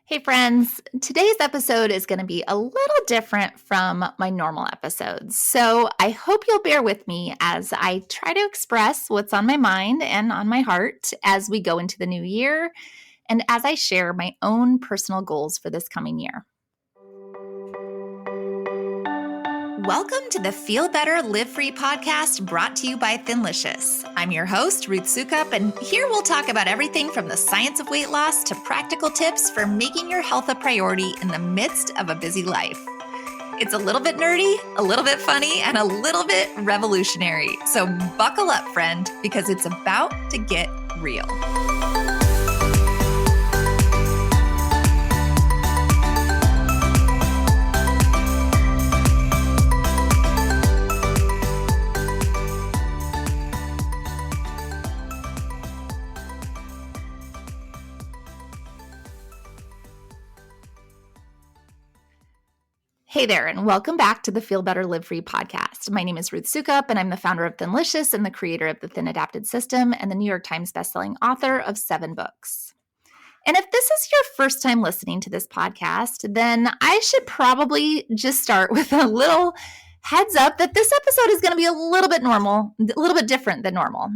Hey friends, today's episode is going to be a little different from my normal episodes. So I hope you'll bear with me as I try to express what's on my mind and on my heart as we go into the new year and as I share my own personal goals for this coming year. Welcome to the Feel Better, Live Free podcast brought to you by Thinlicious. I'm your host, Ruth Soukup, and here we'll talk about everything from the science of weight loss to practical tips for making your health a priority in the midst of a busy life. It's a little bit nerdy, a little bit funny, and a little bit revolutionary. So buckle up, friend, because it's about to get real. Hey there, and welcome back to the Feel Better, Live Free podcast. My name is Ruth Soukup, and I'm the founder of Thinlicious and the creator of the Thin Adapted System and the New York Times bestselling author of 7 books. And if this is your first time listening to this podcast, then I should probably just start with a little heads up that this episode is going to be a little bit different than normal.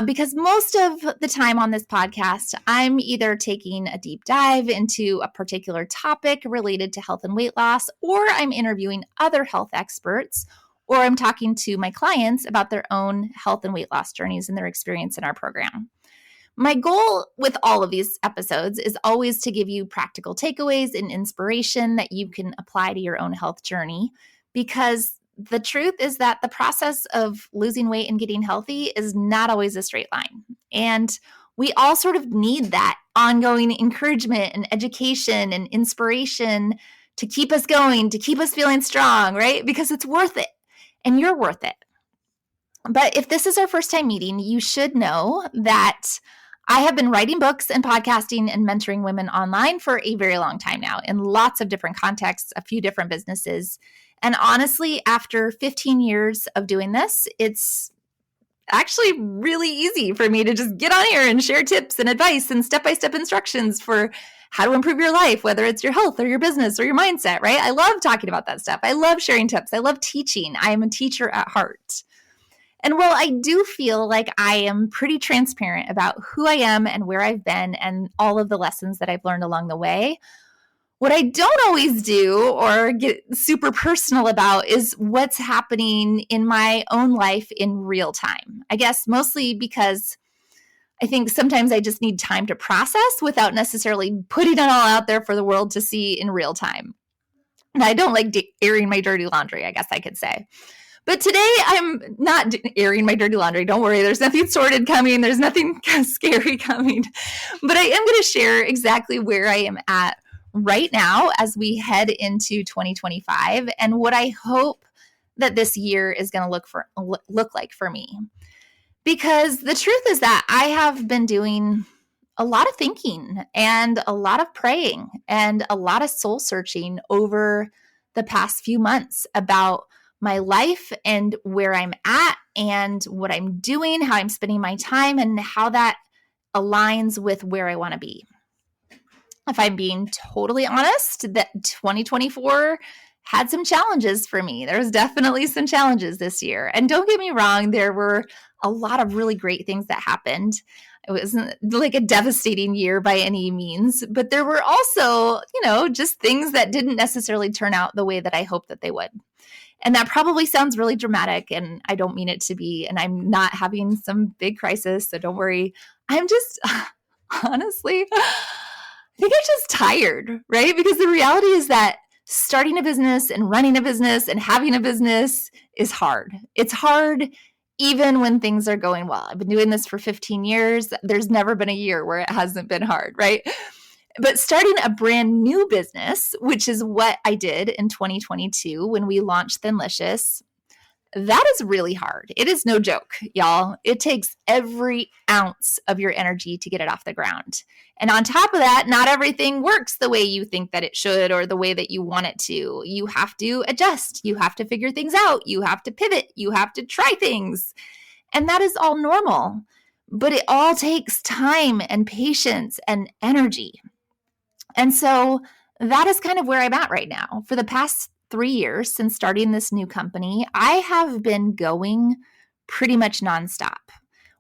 Because most of the time on this podcast, I'm either taking a deep dive into a particular topic related to health and weight loss, or I'm interviewing other health experts, or I'm talking to my clients about their own health and weight loss journeys and their experience in our program. My goal with all of these episodes is always to give you practical takeaways and inspiration that you can apply to your own health journey, because the truth is that the process of losing weight and getting healthy is not always a straight line. And we all sort of need that ongoing encouragement and education and inspiration to keep us going, to keep us feeling strong, right? Because it's worth it and you're worth it. But if this is our first time meeting, you should know that I have been writing books and podcasting and mentoring women online for a very long time now in lots of different contexts, a few different businesses. And honestly, after 15 years of doing this, it's actually really easy for me to just get on here and share tips and advice and step-by-step instructions for how to improve your life, whether it's your health or your business or your mindset, right? I love talking about that stuff. I love sharing tips. I love teaching. I am a teacher at heart. And while I do feel like I am pretty transparent about who I am and where I've been and all of the lessons that I've learned along the way, what I don't always do or get super personal about is what's happening in my own life in real time. I guess mostly because I think sometimes I just need time to process without necessarily putting it all out there for the world to see in real time. And I don't like airing my dirty laundry, I guess I could say. But today I'm not airing my dirty laundry. Don't worry, there's nothing sordid coming. There's nothing scary coming. But I am going to share exactly where I am at right now as we head into 2025 and what I hope that this year is going to look like for me. Because the truth is that I have been doing a lot of thinking and a lot of praying and a lot of soul searching over the past few months about my life and where I'm at and what I'm doing, how I'm spending my time, and how that aligns with where I want to be. If I'm being totally honest, that 2024 had some challenges for me. There was definitely some challenges this year. And don't get me wrong, there were a lot of really great things that happened. It wasn't like a devastating year by any means, but there were also, just things that didn't necessarily turn out the way that I hoped that they would. And that probably sounds really dramatic, and I don't mean it to be, and I'm not having some big crisis, so don't worry. I'm just, honestly, I think I'm just tired, right? Because the reality is that starting a business and running a business and having a business is hard. It's hard even when things are going well. I've been doing this for 15 years. There's never been a year where it hasn't been hard, right? But starting a brand new business, which is what I did in 2022 when we launched Thinlicious, that is really hard. It is no joke, y'all. It takes every ounce of your energy to get it off the ground. And on top of that, not everything works the way you think that it should or the way that you want it to. You have to adjust. You have to figure things out. You have to pivot. You have to try things. And that is all normal. But it all takes time and patience and energy. And so that is kind of where I'm at right now. For the past 3 years since starting this new company, I have been going pretty much nonstop,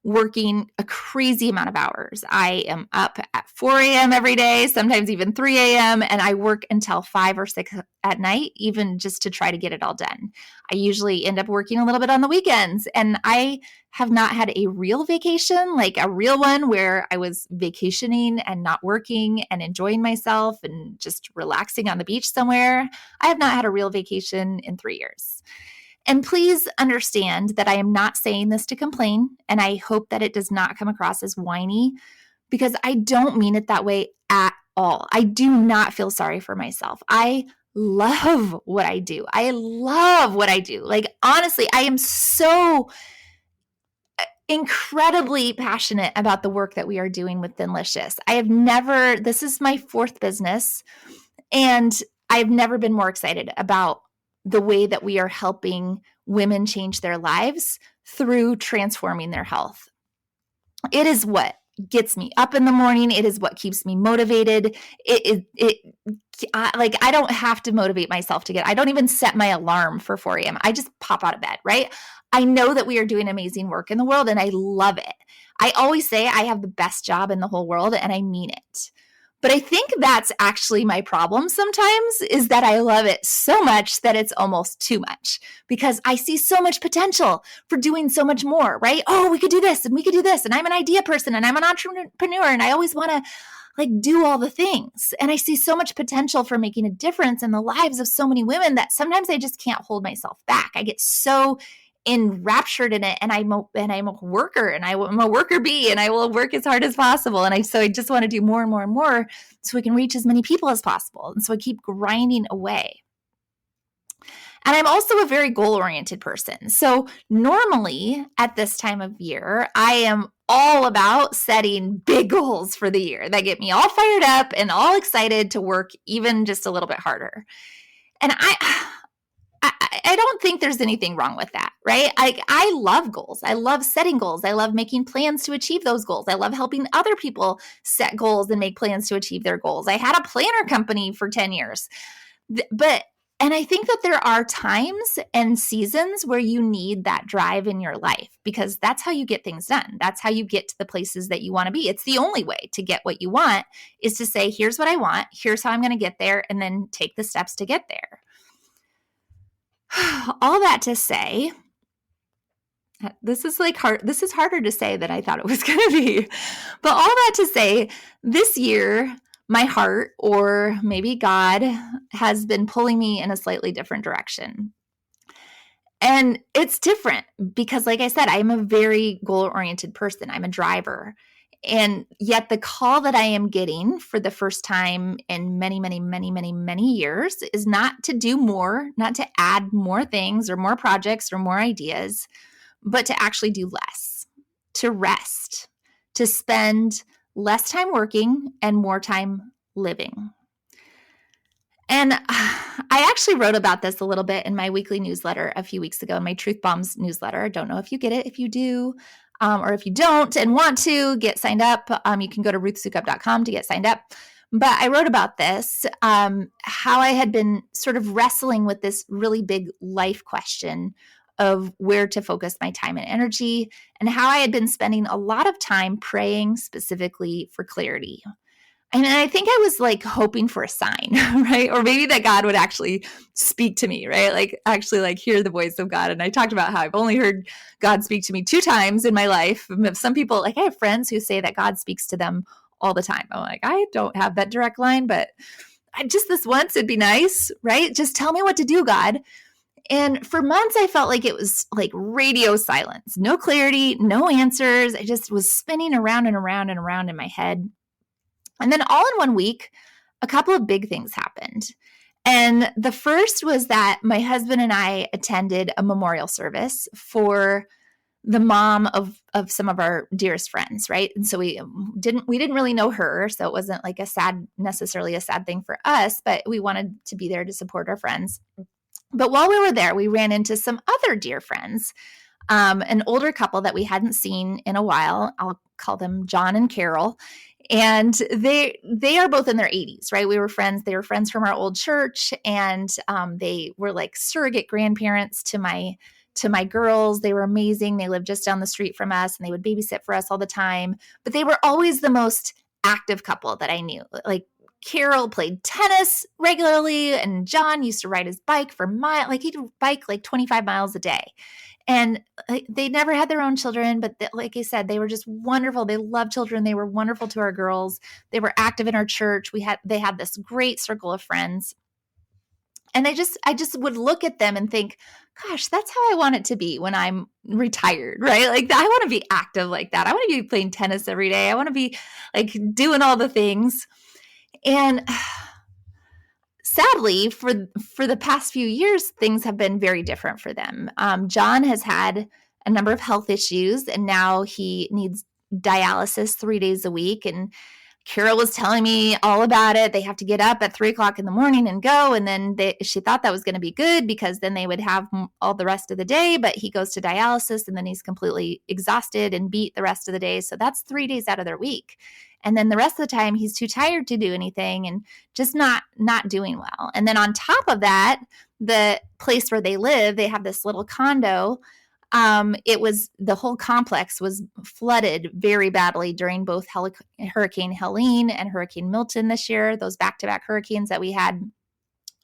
working a crazy amount of hours. I am up at 4 a.m. every day, sometimes even 3 a.m., and I work until 5 or 6 at night, even just to try to get it all done. I usually end up working a little bit on the weekends, and I have not had a real vacation, like a real one where I was vacationing and not working and enjoying myself and just relaxing on the beach somewhere. I have not had a real vacation in 3 years. And please understand that I am not saying this to complain, and I hope that it does not come across as whiny, because I don't mean it that way at all. I do not feel sorry for myself. I love what I do. I love what I do. Like, honestly, I am so incredibly passionate about the work that we are doing with Thinlicious. This is my 4th business, and I've never been more excited about the way that we are helping women change their lives through transforming their health. It is what gets me up in the morning. It is what keeps me motivated. I don't have to motivate myself I don't even set my alarm for 4 a.m. I just pop out of bed, right? I know that we are doing amazing work in the world, and I love it. I always say I have the best job in the whole world, and I mean it. But I think that's actually my problem sometimes, is that I love it so much that it's almost too much, because I see so much potential for doing so much more, right? Oh, we could do this and we could do this. And I'm an idea person and I'm an entrepreneur and I always want to do all the things. And I see so much potential for making a difference in the lives of so many women that sometimes I just can't hold myself back. I get so enraptured in it, and I'm a worker, and I'm a worker bee, and I will work as hard as possible. And so I just want to do more and more and more so we can reach as many people as possible. And so I keep grinding away. And I'm also a very goal-oriented person. So normally at this time of year, I am all about setting big goals for the year that get me all fired up and all excited to work even just a little bit harder. And I don't think there's anything wrong with that, right? I love goals. I love setting goals. I love making plans to achieve those goals. I love helping other people set goals and make plans to achieve their goals. I had a planner company for 10 years. And I think that there are times and seasons where you need that drive in your life, because that's how you get things done. That's how you get to the places that you want to be. It's the only way to get what you want, is to say, here's what I want, here's how I'm going to get there, and then take the steps to get there. All that to say, this is harder to say than I thought it was going to be. But all that to say, this year, my heart, or maybe God, has been pulling me in a slightly different direction. And it's different because, like I said, I'm a very goal-oriented person. I'm a driver. And yet the call that I am getting for the first time in many, many, many, many, many years is not to do more, not to add more things or more projects or more ideas, but to actually do less, to rest, to spend less time working and more time living. And I actually wrote about this a little bit in my weekly newsletter a few weeks ago, in my Truth Bombs newsletter. I don't know if you get it. If you do, or if you don't and want to get signed up, you can go to ruthsukup.com to get signed up. But I wrote about this, how I had been sort of wrestling with this really big life question of where to focus my time and energy, and how I had been spending a lot of time praying specifically for clarity. And I think I was hoping for a sign, right? Or maybe that God would actually speak to me, right? Actually hear the voice of God. And I talked about how I've only heard God speak to me 2 times in my life. Some people, I have friends who say that God speaks to them all the time. I'm like, I don't have that direct line, but just this once, it'd be nice, right? Just tell me what to do, God. And for months, I felt like it was like radio silence, no clarity, no answers. I just was spinning around and around and around in my head. And then all in one week, a couple of big things happened. And the first was that my husband and I attended a memorial service for the mom of some of our dearest friends, right? And so we didn't really know her, so it wasn't necessarily a sad thing for us, but we wanted to be there to support our friends. But while we were there, we ran into some other dear friends, an older couple that we hadn't seen in a while. I'll call them John and Carol. And they are both in their 80s, right? We were friends. They were friends from our old church, and they were like surrogate grandparents to my girls. They were amazing. They lived just down the street from us, and they would babysit for us all the time. But they were always the most active couple that I knew. Like Carol played tennis regularly, and John used to ride his bike for miles. Like he'd bike like 25 miles a day. And they never had their own children, but like I said, they were just wonderful. They loved children. They were wonderful to our girls. They were active in our church. They had this great circle of friends. And I just would look at them and think, gosh, that's how I want it to be when I'm retired, right? Like I want to be active like that. I want to be playing tennis every day. I want to be like doing all the things. And sadly, for the past few years, things have been very different for them. John has had a number of health issues, and now he needs dialysis 3 days a week. And Carol was telling me all about it. They have to get up at 3:00 in the morning and go. And then she thought that was going to be good because then they would have all the rest of the day. But he goes to dialysis, and then he's completely exhausted and beat the rest of the day. So that's 3 days out of their week. And then the rest of the time, he's too tired to do anything and just not doing well. And then on top of that, the place where they live, they have this little condo. The whole complex was flooded very badly during both Hurricane Helene and Hurricane Milton this year, those back-to-back hurricanes that we had.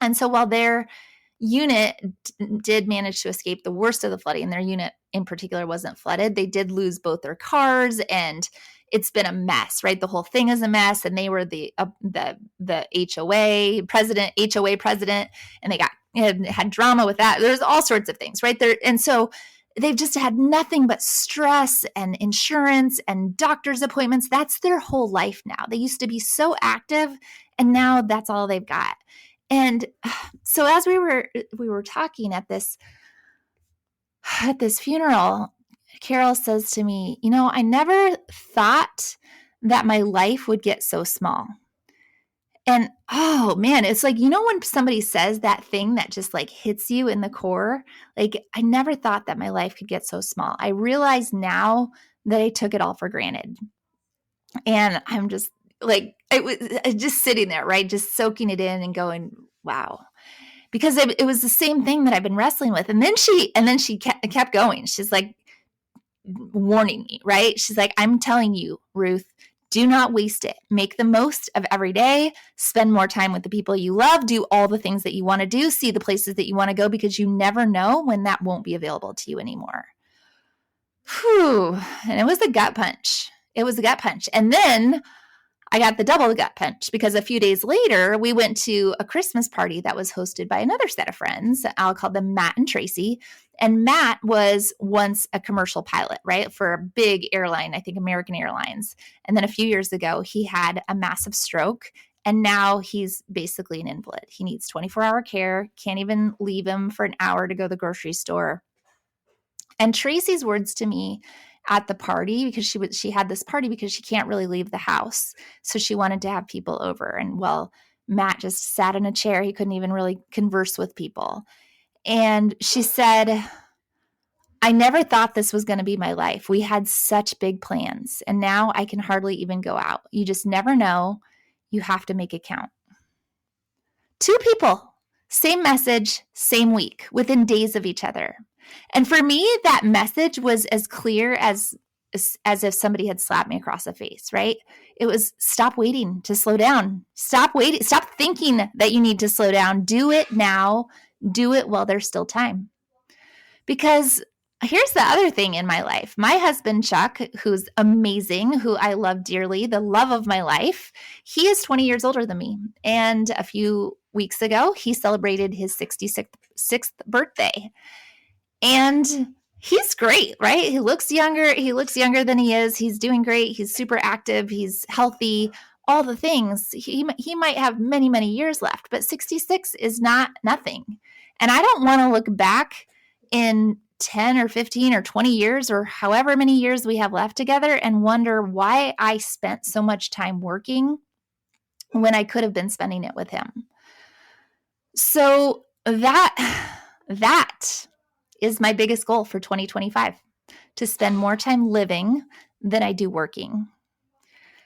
And so while their unit did manage to escape the worst of the flooding, their unit in particular wasn't flooded, they did lose both their cars, and it's been a mess, right? The whole thing is a mess. And they were the HOA president, and they had drama with that. There's all sorts of things, right there. And so they've just had nothing but stress and insurance and doctor's appointments. That's their whole life now. They used to be so active, and now that's all they've got. And so as we were talking at this funeral, Carol says to me, I never thought that my life would get so small. And oh man, it's like, when somebody says that thing that just like hits you in the core, like I never thought that my life could get so small. I realize now that I took it all for granted. And I'm just like, it was just sitting there, right? Just soaking it in and going, wow. Because it was the same thing that I've been wrestling with. And then she kept going. She's like warning me, right? She's like, I'm telling you, Ruth, do not waste it. Make the most of every day. Spend more time with the people you love. Do all the things that you want to do. See the places that you want to go, because you never know when that won't be available to you anymore. Whew. And it was a gut punch. And then I got the double gut punch, because a few days later, we went to a Christmas party that was hosted by another set of friends. I'll call them Matt and Tracy. And Matt was once a commercial pilot, right, for a big airline, I think American Airlines. And then a few years ago, he had a massive stroke. And now he's basically an invalid. He needs 24-hour care, can't even leave him for an hour to go to the grocery store. And Tracy's words to me at the party, because she had this party because she can't really leave the house. So she wanted to have people over. And well, Matt just sat in a chair. He couldn't even really converse with people. And she said, I never thought this was going to be my life. We had such big plans, and now I can hardly even go out. You just never know. You have to make it count. 2 people, same message, same week, within days of each other. And for me, that message was as clear as if somebody had slapped me across the face, right? It was, stop waiting to slow down. Stop waiting. Stop thinking that you need to slow down. Do it now. Do it while there's still time. Because here's the other thing in my life. My husband, Chuck, who's amazing, who I love dearly, the love of my life, he is 20 years older than me. And a few weeks ago, he celebrated his 66th birthday. And he's great, right? He looks younger. He looks younger than he is. He's doing great. He's super active. He's healthy, all the things. He might have many, many years left, but 66 is not nothing. And I don't want to look back in 10 or 15 or 20 years or however many years we have left together and wonder why I spent so much time working when I could have been spending it with him. So that is my biggest goal for 2025, to spend more time living than I do working.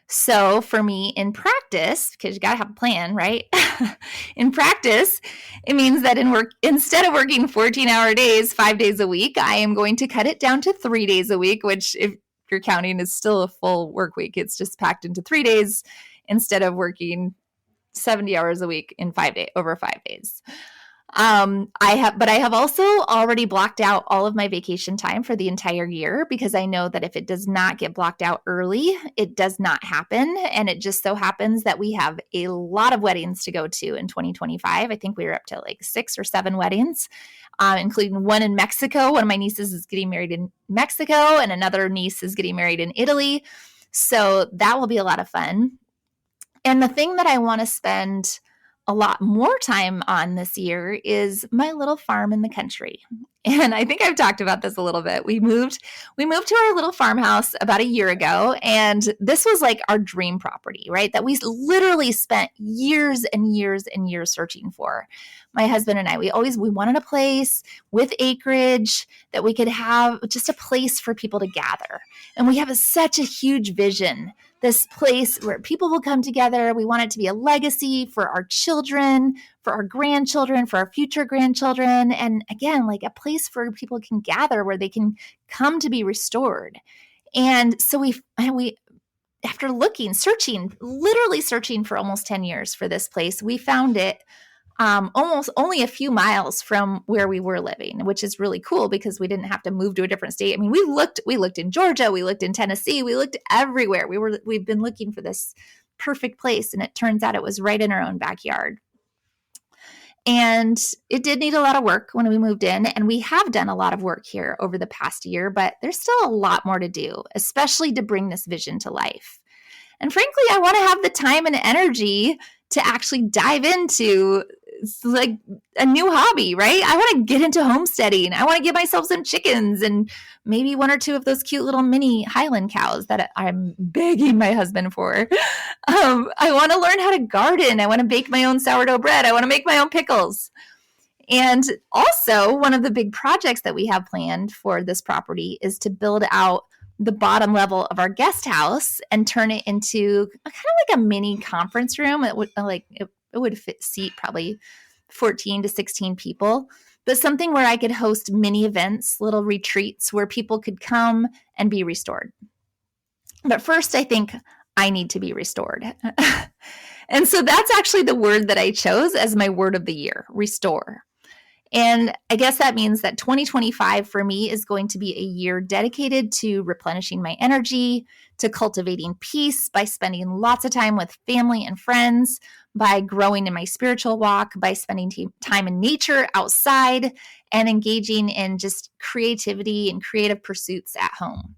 So for me in practice, because you got to have a plan, right? In practice, it means that instead of working 14-hour days, 5 days a week, I am going to cut it down to 3 days a week, which if you're counting is still a full work week. It's just packed into 3 days instead of working 70 hours a week in over 5 days. I have also already blocked out all of my vacation time for the entire year, because I know that if it does not get blocked out early, it does not happen. And it just so happens that we have a lot of weddings to go to in 2025. I think we were up to like 6 or 7 weddings, including one in Mexico. One of my nieces is getting married in Mexico, and another niece is getting married in Italy. So that will be a lot of fun. And the thing that I want to spend a lot more time on this year is my little farm in the country. And I think I've talked about this a little bit. We moved to our little farmhouse about a year ago, and this was like our dream property, right? That we literally spent years and years and years searching for. My husband and I, we wanted a place with acreage that we could have just a place for people to gather. And we have such a huge vision, this place where people will come together. We want it to be a legacy for our children, for our grandchildren, for our future grandchildren. And again, like a place where people can gather, where they can come to be restored. And so we after literally searching for almost 10 years for this place, we found it almost only a few miles from where we were living, which is really cool because we didn't have to move to a different state. I mean, we looked in Georgia, we looked in Tennessee, we looked everywhere. We've been looking for this perfect place, and it turns out it was right in our own backyard. And it did need a lot of work when we moved in, and we have done a lot of work here over the past year, but there's still a lot more to do, especially to bring this vision to life. And frankly, I want to have the time and energy to actually dive into like a new hobby, right? I want to get into homesteading. I want to give myself some chickens and maybe 1 or 2 of those cute little mini Highland cows that I'm begging my husband for. I want to learn how to garden. I want to bake my own sourdough bread. I want to make my own pickles. And also, one of the big projects that we have planned for this property is to build out the bottom level of our guest house and turn it into kind of like a mini conference room. It would seat probably 14 to 16 people, but something where I could host mini events, little retreats where people could come and be restored. But first, I think I need to be restored. And so that's actually the word that I chose as my word of the year, restore. And I guess that means that 2025 for me is going to be a year dedicated to replenishing my energy, to cultivating peace by spending lots of time with family and friends, by growing in my spiritual walk, by spending time in nature outside, and engaging in just creativity and creative pursuits at home.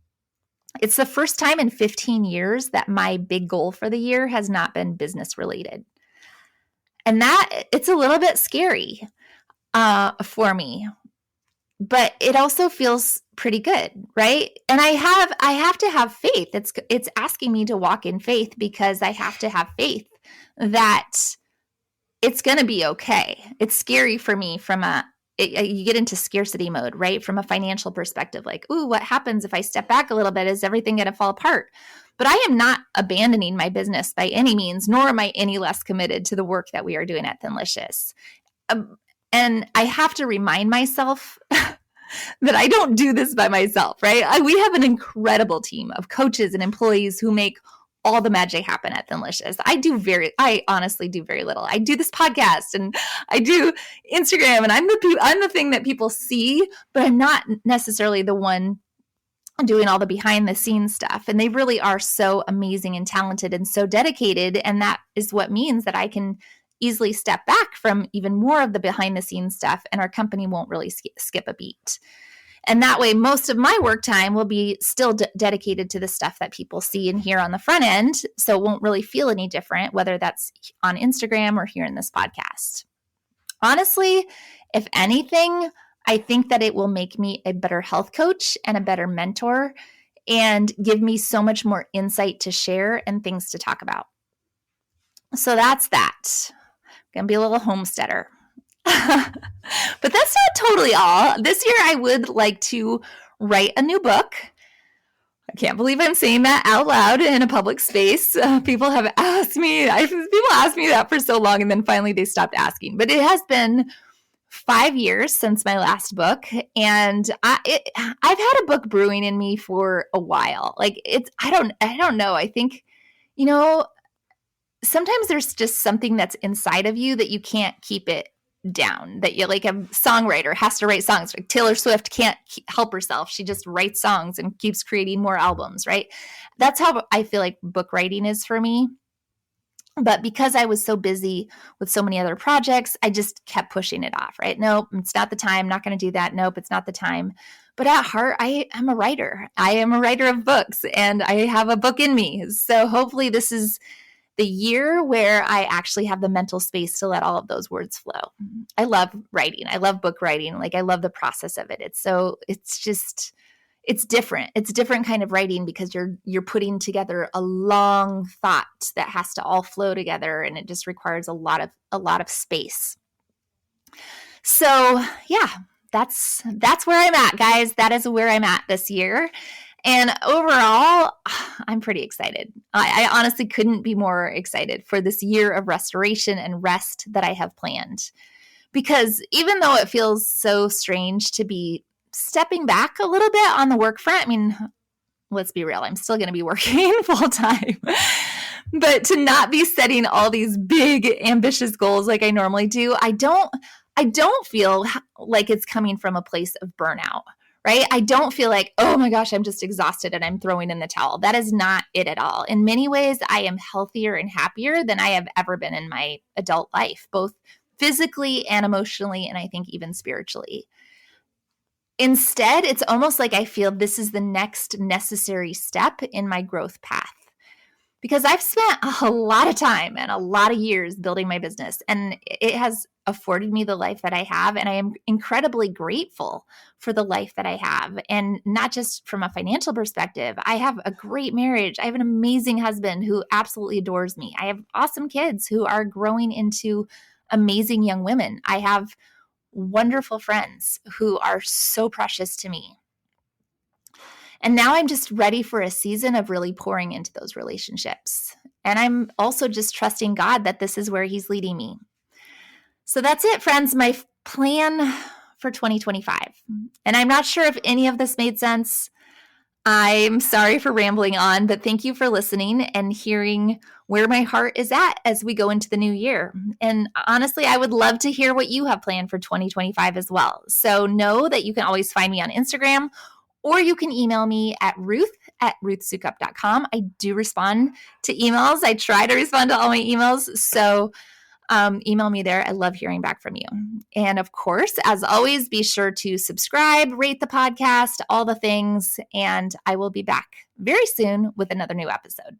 It's the first time in 15 years that my big goal for the year has not been business related. And that it's a little bit scary for me, but it also feels pretty good, right? And I have to have faith. It's asking me to walk in faith because I have to have faith that it's going to be okay. It's scary for me you get into scarcity mode, right? From a financial perspective, like, ooh, what happens if I step back a little bit? Is everything going to fall apart? But I am not abandoning my business by any means, nor am I any less committed to the work that we are doing at Thinlicious. And I have to remind myself that I don't do this by myself, right? We have an incredible team of coaches and employees who make all the magic happen at Thinlicious. I honestly do very little. I do this podcast and I do Instagram, and I'm the thing that people see, but I'm not necessarily the one doing all the behind the scenes stuff. And they really are so amazing and talented and so dedicated. And that is what means that I can easily step back from even more of the behind the scenes stuff, and our company won't really skip a beat. And that way, most of my work time will be still dedicated to the stuff that people see and hear on the front end. So it won't really feel any different, whether that's on Instagram or here in this podcast. Honestly, if anything, I think that it will make me a better health coach and a better mentor, and give me so much more insight to share and things to talk about. So that's that. I'm going to be a little homesteader. But that's not totally all. This year, I would like to write a new book. I can't believe I'm saying that out loud in a public space. People have asked me, people ask me that for so long, and then finally they stopped asking. But it has been 5 years since my last book, and I've had a book brewing in me for a while. Like I don't know. I think, sometimes there's just something that's inside of you that you can't keep it down, that you like a songwriter has to write songs. Like Taylor Swift can't help herself. She just writes songs and keeps creating more albums, right? That's how I feel like book writing is for me. But because I was so busy with so many other projects, I just kept pushing it off, right? Nope, it's not the time. I'm not going to do that. Nope, it's not the time. But at heart, I am a writer. I am a writer of books, and I have a book in me. So hopefully this is the year where I actually have the mental space to let all of those words flow. I love writing. I love book writing. Like I love the process of it. It's different. It's a different kind of writing because you're putting together a long thought that has to all flow together, and it just requires a lot of space. So yeah, that's where I'm at, guys. That is where I'm at this year. And overall, I'm pretty excited. I honestly couldn't be more excited for this year of restoration and rest that I have planned. Because even though it feels so strange to be stepping back a little bit on the work front, I mean, let's be real, I'm still going to be working full time. But to not be setting all these big, ambitious goals like I normally do, I don't feel like it's coming from a place of burnout. Right? I don't feel like, oh my gosh, I'm just exhausted and I'm throwing in the towel. That is not it at all. In many ways, I am healthier and happier than I have ever been in my adult life, both physically and emotionally, and I think even spiritually. Instead, it's almost like I feel this is the next necessary step in my growth path. Because I've spent a lot of time and a lot of years building my business, and it has afforded me the life that I have. And I am incredibly grateful for the life that I have. And not just from a financial perspective, I have a great marriage. I have an amazing husband who absolutely adores me. I have awesome kids who are growing into amazing young women. I have wonderful friends who are so precious to me. And now I'm just ready for a season of really pouring into those relationships. And I'm also just trusting God that this is where He's leading me. So that's it, friends, my plan for 2025. And I'm not sure if any of this made sense. I'm sorry for rambling on, but thank you for listening and hearing where my heart is at as we go into the new year. And honestly, I would love to hear what you have planned for 2025 as well. So know that you can always find me on Instagram, or you can email me at ruth@ruthsukup.com. I do respond to emails. I try to respond to all my emails. So email me there. I love hearing back from you. And of course, as always, be sure to subscribe, rate the podcast, all the things. And I will be back very soon with another new episode.